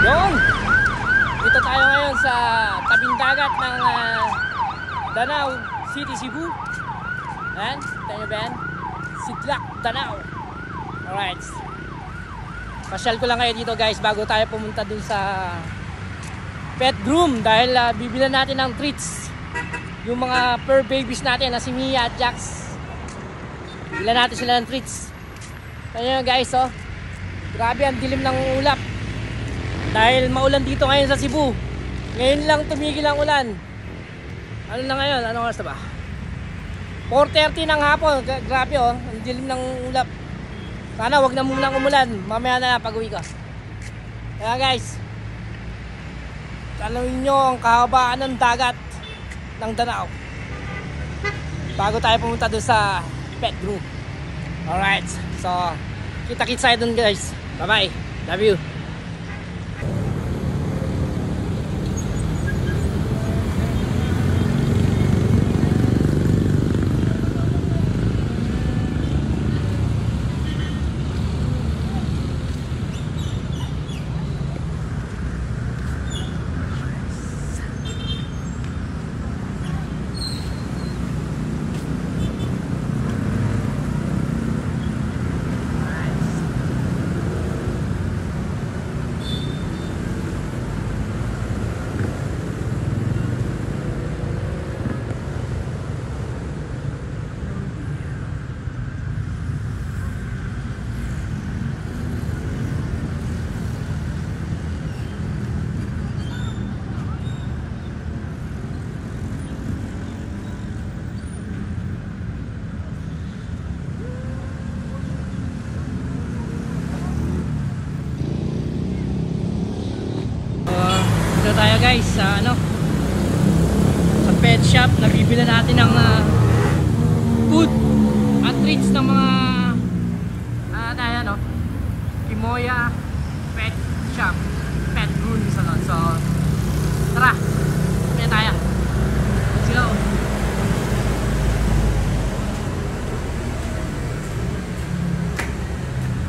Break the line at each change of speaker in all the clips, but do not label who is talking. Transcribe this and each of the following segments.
Yun! Dito tayo ngayon sa tabing dagat ng Danao City, Cebu. Ayan, tayo ba yan? Siglak, Danao. Alright. Pasyal ko lang kayo dito guys bago tayo pumunta dun sa pet groom dahil bibilan natin ng treats yung mga fur babies natin na si Mia at Jax. Bilan natin sila ng treats. Ayan guys, oh. Grabe ang dilim ng ulap dahil maulan dito ngayon sa Cebu. Ngayon lang tumigil ang ulan. Ano na ngayon? Anong oras na ba? 4:30 ng hapon. Grabe oh, ang dilim ng ulap. Sana wag na munang umulan. Mamaya na lang pag-uwi ko. Kaya guys, tanongin nyo ang kahabaan ng dagat ng Danao bago tayo pumunta doon sa pet group. Alright, so kita-kits tayo doon guys. Bye bye, love you. Dito tayo guys sa sa pet shop. Nabibila natin ng food at treats ng mga Kimoya Pet Shop, Pet Groom Salon. So tara, kaya tayo. Let's go.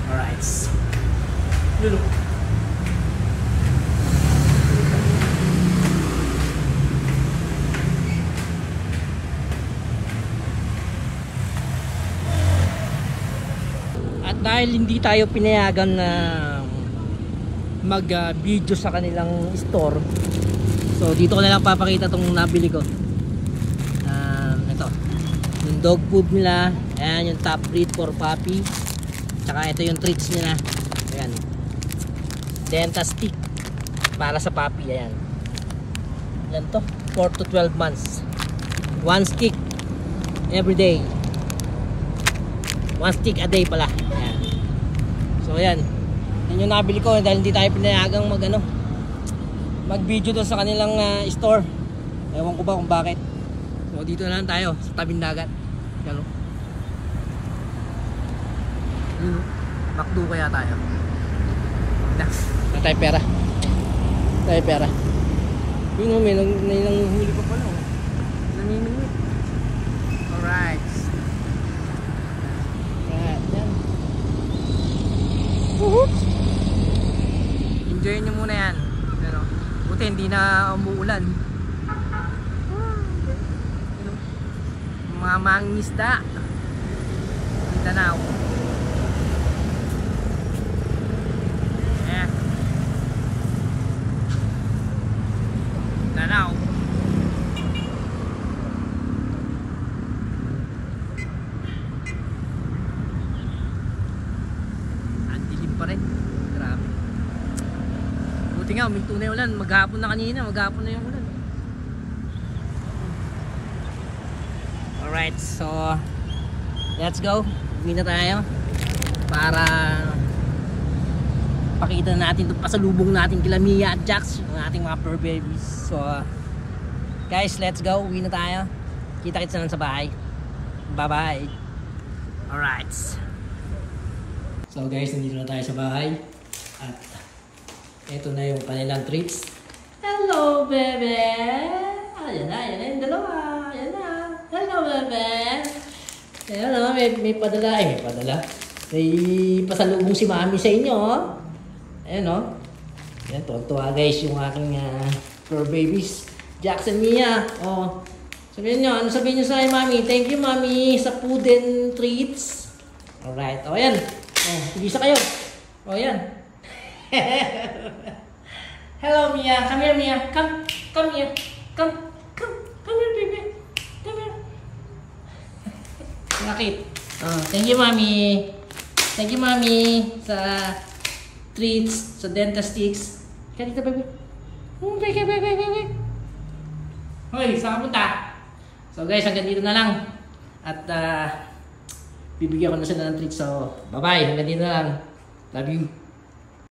Alright, yun. Dahil hindi tayo pinayagan na mag-video sa kanilang store, so dito ko na lang papakita itong nabili ko. Ito yung dog food nila. Ayan yung top breed for puppy. Tsaka ito yung treats nila. Ayan, Denta stick para sa puppy. Ayan, yan to, 4 to 12 months. 1 stick every day. 1 stick a day pala. Ayan. So ayan, yun yung nabili ko dahil hindi tayo pinayagang mag-video doon sa kanilang store. Ewan ko ba kung bakit. So dito na lang tayo sa tabing dagat. Yan o. Makdo kaya tayo. Na tayo pera. Tayo pera. Yun o, may nanghuli pa pala o. Namimingwit. Alright. Enjoy nyo muna yan. Pero, buti hindi na umuulan. Mga mangingisda ng Danao. Ayan, Danao. Pa rin. Grabe. Buti nga, uminto na yung ulan. Maghapon na kanina. Maghapon na yung ulan. Alright, so let's go. Uwi na tayo para pakita natin itong pasalubong natin kila Mia at Jax, yung ating mga fur babies. So guys, let's go. Uwi na tayo. Kita-kits na lang sa bahay. Bye bye. Alright. So guys, nandito na tayo sa bahay at ito na yung kanilang treats. Hello, bebe! Ayan na yung dalawa. Ayan na. Hello, bebe! Ayan na, may padala. May padala. May pasalubong si mami sa inyo. Ayan o.
Yan, tuwa guys yung aking fur babies. Jackson Mia. Oh. Sabihin nyo, ano sabihin nyo sa mami? Thank you, mami, sa food and treats. Alright. O, yan. O, tigisa kayo. O, yan. Hello, Mia. Come here, Mia. Come. Come here. Come. Come. Come here, baby. Come here. Nakit. Thank you, mami. Thank you, mami, sa treats, sa dentastix. Kaya dito, baby. Baby. Hoy, saan ka punta? So guys, hanggang dito na lang. At bibigyan ko na sila ng treats. So, bye-bye. Hanggang dito na lang. Love you.